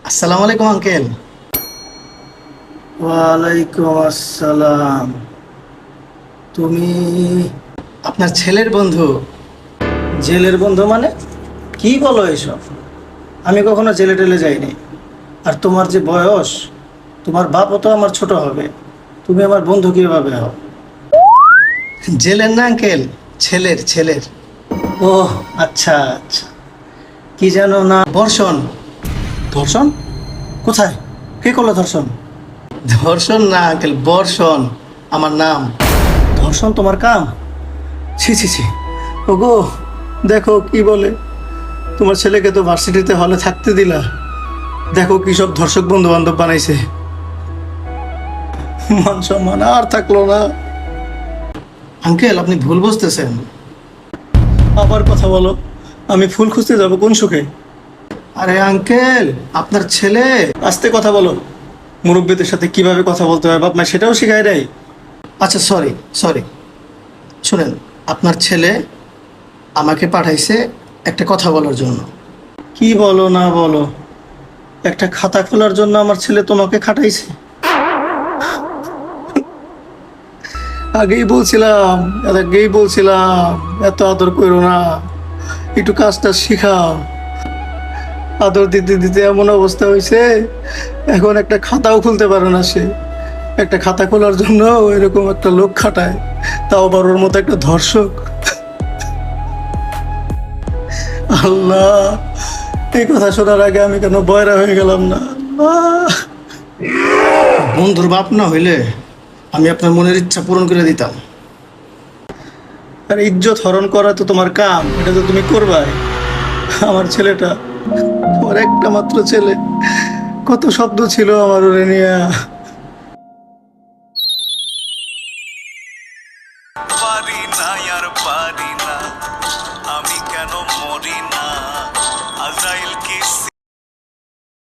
আসসালামু আলাইকুম আঙ্কেল। ওয়ালাইকুম আসসালাম। তুমি আপনার ছেলের বন্ধু। জেলের বন্ধু মানে? কি বলো এসব? আমি কখনো জেলে টেলে যাইনি। আর তোমার যে বয়স, তোমার বাপও তো আমার ছোট হবে। তুমি আমার বন্ধু কিভাবে হও? জেলের না আঙ্কেল, ছেলের ছেলের। ও, আচ্ছা আচ্ছা। কি যেন না? বর্ষণ। ধর্ষণ? কোথায়? কে করলো ধর্ষণ? ধর্ষণ না আঙ্কেল, বর্ষণ আমার নাম। ধর্ষণ তোমার কাম? ছি ছি ছি। ওগো, দেখো কি বলে। তোমার ছেলেকে তো ভার্সিটিতে হলে থাকতে দিলা, দেখো কি সব ধর্ষক বন্ধু বান্ধব বানাইছে। মান সম্মান আর থাকলো না। আঙ্কেল আপনি ভুল বুঝতেছেন। আবার কথা বলো। আমি ফুল খুঁজতে যাব কোন সুখে? আরে আঙ্কেল, আপনার ছেলে। আস্তে কথা বলো। মুরব্বীদের সাথে কিভাবে কথা বলতে হয় বাপ মা সেটাও শিখায় দেয়? আচ্ছা সরি সরি, শুনেন, আপনার ছেলে আমাকে পাঠাইছে একটা কথা বলার জন্য। কি বলো না বলো? একটা খাতা খোলার জন্য আমার ছেলে তোমাকে খাটাইছে? আগেই বলছিলাম এত আদর করো না, একটু কাজটা শিখাও। আদর দিতে দিতে এমন অবস্থা হয়েছে, এখন একটা খাতাও খুলতে পারে না সে। একটা খাতা খোলার জন্য এরকম একটা লোক খাটায়, তাও আবার ওর মতো একটা ধর্ষক। আল্লাহ, এই কথা শোনার আগে আমি কেন বয়রা হয়ে গেলাম না? আল্লাহ! বন্ধুর বাপ না হইলে আমি আপনার মনের ইচ্ছা পূরণ করে দিতাম। আর ইজ্জত হরণ করা তো তোমার কাম, এটা তো তুমি করবাই। আমার ছেলেটা, তোমার একটা মাত্র ছেলে, কত শব্দ ছিল আমার ওরে নিয়ে। পারি না আর পারি না।